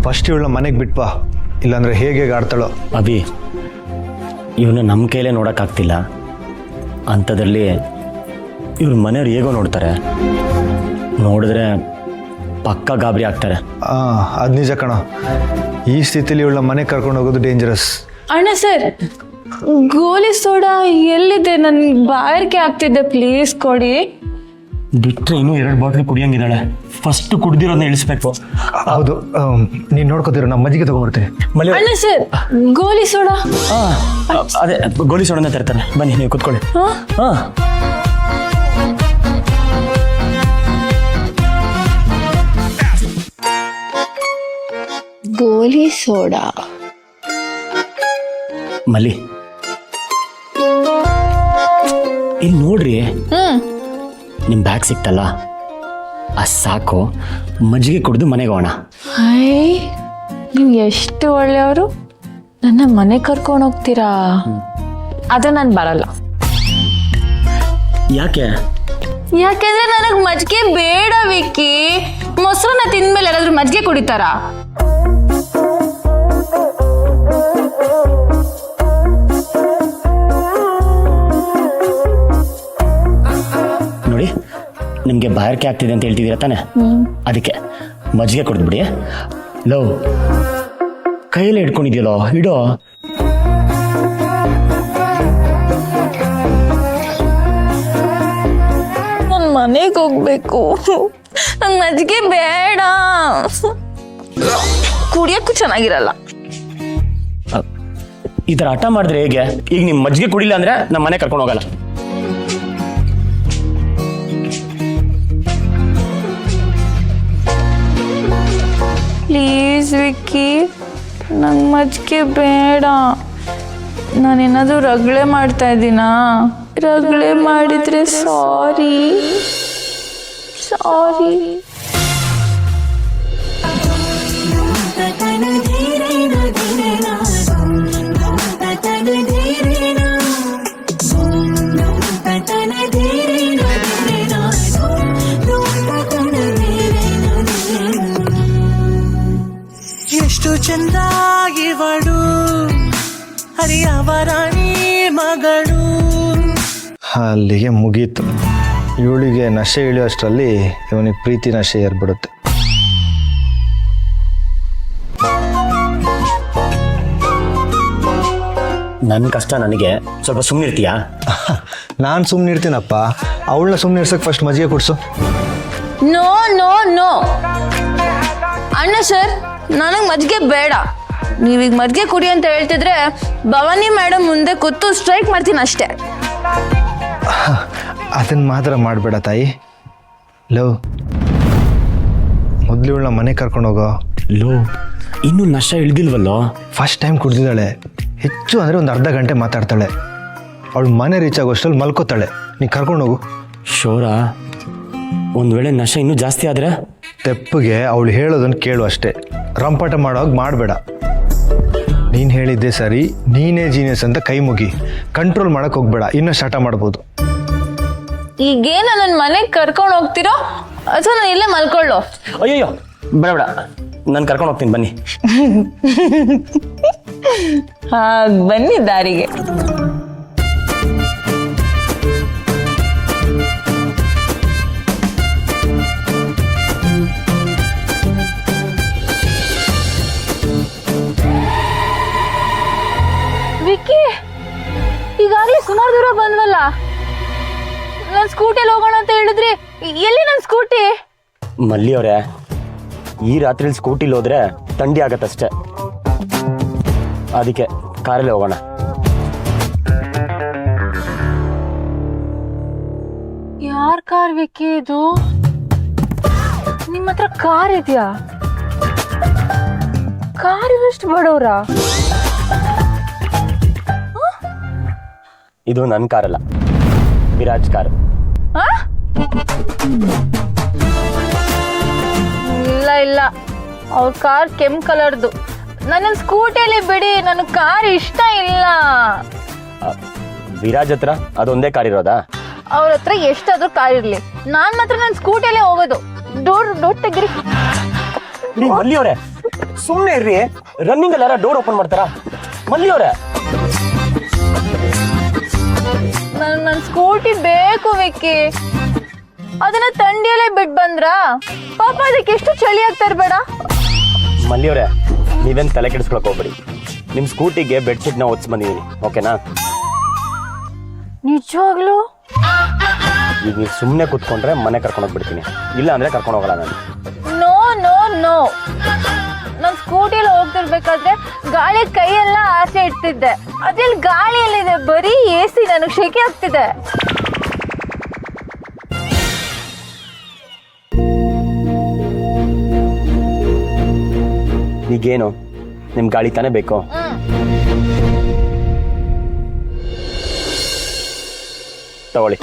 First ಇವಳನ್ನ ಮನೆಗೆ ಬಿಟ್ಬಾ, ಇಲ್ಲಾಂದ್ರೆ ಹೇಗೆ ಆಡ್ತಾಳೋ. ಅಭಿ, ಇವನ್ನ ನಮ್ಮ ಕೈಲೇ ನೋಡೋಕ್ಕಾಗ್ತಿಲ್ಲ ಅಂಥದ್ರಲ್ಲಿ ಇವ್ರ ಮನೆಯವ್ರು ಹೇಗೋ ನೋಡ್ತಾರೆ, ನೋಡಿದ್ರೆ ಪಕ್ಕ ಗಾಬರಿ ಆಗ್ತಾರೆ. ಅದು ನಿಜ ಕಣ. ಈ ಸ್ಥಿತಿಲಿ ಇವಳನ್ನ ಮನೆಗೆ ಕರ್ಕೊಂಡು ಹೋಗೋದು ಡೇಂಜರಸ್. ಅಣ್ಣ ಸರ್, ಗೋಲಿ ಸೋಡಾ ಎಲ್ಲಿದೆ? ನನ್ಗೆ ಬಾಯಾರಿಕೆ ಆಗ್ತಿದೆ, ಪ್ಲೀಸ್ ಕೊಡಿ. ಬಿಟ್ಟರೆ ಇನ್ನೂ 2 ಬಾಟ್ಲು ಕುಡಿಯಂಗಿದ್ದಾಳೆ. ಫಸ್ಟ್ ಕುಡ್ದಿರೋದನ್ನ ಇಳಿಸ್ಬೇಕು. ಹೌದು, ನೀನು ನೋಡ್ಕೋತಿರೋ, ನಮ್ಮ ಮಜ್ಜಿಗೆ ತಗೊಂಡ್ಬರ್ತೀನಿ. ಅಣ್ಣ ಸರ್, ಗೋಲಿ ಸೋಡಾ. ಅದೇ ಗೋಲಿ ಸೋಡಾನ ತರ್ತಾರೆ, ಬನ್ನಿ ನೀವು ಕುತ್ಕೊಳ್ಳಿ. ಹಾಂ, ಗೋಲಿ ಸೋಡಾ. ಮಲ್ಲಿ, ಇಲ್ಲಿ ನೋಡ್ರಿ, ನಿಮ್ಮ ಬ್ಯಾಗ್ ಸಿಕ್ತಲ್ಲ, ಅದು ಸಾಕು. ಮಜ್ಜಿಗೆ ಕುಡಿದು ಮನೆಗೆ ಹೋಗೋಣ. ನೀವು ಎಷ್ಟು ಒಳ್ಳೆಯವರು, ನನ್ನ ಮನೆ ಕರ್ಕೊಂಡು ಹೋಗ್ತೀರಾ? ಅದು ನಾನು ಬರಲ್ಲ. ಯಾಕೆ? ಯಾಕೆಂದ್ರೆ ನನಗೆ ಮಜ್ಜಿಗೆ ಬೇಡ ವಿಕ್ಕಿ. ಮೊಸರನ್ನ ತಿಂದ್ಮೇಲೆ ಯಾರಾದ್ರೂ ಮಜ್ಜಿಗೆ ಕುಡಿತಾರಾ? ನೋಡಿ, ನಿಮಗೆ ಬಾಯಾರಿಕೆ ಆಗ್ತಿದೆ ಅಂತ ಹೇಳ್ತಿದ್ದೀರಾ ತಾನೆ, ಅದಕ್ಕೆ ಮಜ್ಜಿಗೆ ಕುಡಿದ್ಬಿಡಿ. ಲವ್, ಕೈಯಲ್ಲೇ ಇಟ್ಕೊಂಡಿದ್ಯಲ್ಲೋ, ಇಡೋ. ನಾನು ಮನೆಗೆ ಹೋಗ್ಬೇಕು, ನಂಗೆ ಮಜ್ಜಿಗೆ ಬೇಡ. ಕುಡಿಯೋಕ್ಕೂ ಚೆನ್ನಾಗಿರಲ್ಲ. ಈ ಥರ ಹಠ ಮಾಡಿದ್ರೆ ಹೇಗೆ? ಈಗ ನಿಮ್ಮ ಮಜ್ಜಿಗೆ ಕುಡಿಲ್ಲ ಅಂದ್ರೆ ನಮ್ಮ ಮನೆ ಕರ್ಕೊಂಡು ಹೋಗಲ್ಲ. ಪ್ಲೀಸ್ ವಿಕ್ಕಿ, ನಂಗೆ ಮಜ್ಜಿಗೆ ಬೇಡ. ನಾನೇನಾದರೂ ರಗಳೆ ಮಾಡ್ತಾ ಇದ್ದೀನಾ? ರಗಳೆ ಮಾಡಿದ್ರೆ ಸಾರಿ. ಎಷ್ಟು ಚಂದಾಗಿವಳು, ಹರಿಯವರಾಣಿ ಮಗಳು. ಅಲ್ಲಿಗೆ ಮುಗೀತು. ಇವಳಿಗೆ ನಶೆ ಇಳಿಯೋಷ್ಟರಲ್ಲಿ ಇವನಿಗೆ ಪ್ರೀತಿ ನಶೆ ಏರ್ಬಿಡುತ್ತೆ. ನನ್ನ ಕಷ್ಟ ನನಗೆ, ಸ್ವಲ್ಪ ಸುಮ್ಮನಿರ್ತೀಯಾ? ನಾನು ಸುಮ್ಮನೆ ಇರ್ತೀನಪ್ಪ, ಅವಳನ್ನ ಸುಮ್ಮನೆ ಇರ್ಸಕ್ಕೆ ಫಸ್ಟ್ ಮಜ್ಜಿಗೆ ಕುಡಿಸು. ನೋ ನೋ ನೋ ಅಣ್ಣ ಸರ್, ನನಗೆ ಮಜ್ಜಿಗೆ ಬೇಡ. ನೀವೀಗ ಮಜ್ಜಿಗೆ ಕುಡಿ ಅಂತ ಹೇಳ್ತಿದ್ರೆ ಭವಾನಿ ಮೇಡಮ್ ಮುಂದೆ ಕೂತು ಸ್ಟ್ರೈಕ್ ಮಾಡ್ತೀನಿ ಅಷ್ಟೇ. ಅದನ್ನು ಮಾತ್ರ ಮಾಡಬೇಡ ತಾಯಿ. ಲವ್, ಮೊದಲು ಇವಳನ್ನ ಮನೆ ಕರ್ಕೊಂಡು ಹೋಗೋ. ಲೋ, ಇನ್ನೂ ನಶ ಇಳ್ದಿಲ್ವಲ್ಲೋ? First time ಕುಡ್ದಿದ್ದಾಳೆ. ಹೆಚ್ಚು ಅಂದರೆ ಒಂದು ಅರ್ಧ ಗಂಟೆ ಮಾತಾಡ್ತಾಳೆ. ಅವಳು ಮನೆ ರೀಚ್ ಆಗೋಷ್ಟರಲ್ಲಿ ಮಲ್ಕೋತಾಳೆ. ನೀ ಕರ್ಕೊಂಡು ಹೋಗು. ಶೋರಾ? ಒಂದು ವೇಳೆ ನಶ ಇನ್ನೂ ಜಾಸ್ತಿ ಆದರೆ? ತೆಪ್ಪಗೆ ಅವಳು ಹೇಳೋದನ್ನು ಕೇಳು ಅಷ್ಟೇ. ರಂಪಾಟ ಮಾಡೋವಾಗ ಮಾಡಬೇಡ. ನೀನು ಹೇಳಿದ್ದೆ ಸರಿ, ನೀನೇ ಜೀನಿಯಸ್ ಅಂತ ಕೈ ಮುಗಿ. ಕಂಟ್ರೋಲ್ ಮಾಡೋಕ್ಕೆ ಹೋಗ್ಬೇಡ, ಇನ್ನೂ ಶಾಟ ಮಾಡ್ಬೋದು. ಈಗೇನು ನನ್ನ ಮನೆಗೆ ಕರ್ಕೊಂಡು ಹೋಗ್ತಿರೋ ಅಥವಾ ನಾನು ಇಲ್ಲೇ ಮಲ್ಕೊಳ್ಳೋ? ಅಯ್ಯಯ್ಯೋ, ಬೇಡ ಬೇಡ, ನಾನು ಕರ್ಕೊಂಡು ಹೋಗ್ತೀನಿ, ಬನ್ನಿ. ಬನ್ನಿ ದಾರಿಗೆ. ವಿಕ್ಕಿ, ಈಗಾಗಲೇ ಸುಮಾರು ದೂರ ಬಂದ್ವಲ್ಲ. ನಾನು ಸ್ಕೂಟಿಯಲ್ಲಿ ಹೋಗೋಣ ಅಂತ ಹೇಳಿದ್ರಿ, ಎಲ್ಲಿ ನನ್ನ ಸ್ಕೂಟಿ? ಮಲ್ಲಿ ಅವರೇ, ಈ ರಾತ್ರಿಲಿ ಸ್ಕೂಟಿಲಿ ಹೋದ್ರೆ ಥಂಡಿ ಆಗತ್ತಷ್ಟೇ, ಅದಕ್ಕೆ ಕಾರಲ್ಲಿ ಹೋಗೋಣ. ಯಾರ ಕಾರ್ ವಿಕ್ಕಿ ಇದು? ನಿಮ್ಮ ಹತ್ರ ಕಾರ್ ಇದೆಯಾ? ಕಾರ್ ಇರಷ್ಟು ಬಡವ್ರಾ? ಇದು ನನ್ನ ಕಾರಲ್ಲ, ವಿರಾಜ್ ಕಾರ್. ಇಲ್ಲ ಇಲ್ಲ, ಅವ್ರ ಕಾರ್ ಕೆಂಪು ಕಲರ್ದು. ನನ್ನ ಸ್ಕೂಟಿಯಲ್ಲಿ ಬಿಡಿ, ನನ್ನ ಕಾರ್ ಇಷ್ಟ ಇಲ್ಲ. ವಿರಾಜ್ ಹತ್ರ ಅದೊಂದೇ ಕಾರ್ ಇರೋದಾ? ಅವ್ರ ಹತ್ರ ಎಷ್ಟಾದ್ರೂ ಕಾರ್ ಇರ್ಲಿ, ನಾನ್ ಮಾತ್ರ ನನ್ನ ಸ್ಕೂಟಿಯಲ್ಲೇ ಹೋಗೋದು. ಡೋರ್ ತೆಗಿರಿ. ಮಲ್ಲಿ ಅವರೇ, ಸುಮ್ಮನೆ ಇರ್ರಿ, ರನ್ನಿಂಗ್ ಅಲ್ಲಿ ಯಾರ ಡೋರ್ ಓಪನ್ ಮಾಡ್ತಾರಾ? ಮಲ್ಲಿ ಅವರೇ, ನನ್ನ ಸ್ಕೂಟಿ ಬೇಕು ವಿಕ್ಕಿ. ಅದನ್ನ ಥಂಡಿಯಲ್ಲೇ ಬಿಟ್ಟು ಬಂದ್ರಾ? ಪಾಪ ಅದಕ್ಕೆ ಎಷ್ಟು ಚಳಿ ಆಗ್ತಾ ಇರ್ಬೇಡ. ಮಲ್ಲಿ ಅವರೇ, ನೀವೇನು ತಲೆ ಕೆಡಿಸ್ಕೊಳಕ್ ಹೋಗ್ಬೇಡಿ. ನಿಮ್ಮ ಸ್ಕೂಟಿಗೆ ಬೆಡ್ಶೀಟ್ನ ಒತ್ಸ್ ಬಂದಿದ್ದೀನಿ, ಓಕೆನಾ? ನಿಜವಾಗ್ಲು? ಈಗ ನೀವು ಸುಮ್ಮನೆ ಕೂತ್ಕೊಂಡ್ರೆ ಮನೆ ಕರ್ಕೊಂಡೋಗ್ಬಿಡ್ತೀನಿ, ಇಲ್ಲ ಅಂದ್ರೆ ಕರ್ಕೊಂಡು ಹೋಗಲ್ಲ ನಾನು. ನೋ ನೋ ನೋ, ನಾನು ಸ್ಕೂಟಿಯಲ್ಲಿ ಹೋಗ್ತಿರ್ಬೇಕಾದ್ರೆ ಗಾಳಿ ಕೈಯೆಲ್ಲ ಆಸೆ ಇಡ್ತಿದ್ದೆ. ಅದ್ರಲ್ಲಿ ಗಾಳಿ ಎಲ್ಲಿದೆ, ಬರೀ AC. ನನಗೆ ಶೆಕೆ ಆಗ್ತಿದೆ. ಈಗೇನು ನಿಮ್ ಗಾಳಿ ತಾನೇ ಬೇಕು? ತಗೊಳ್ಳಿ.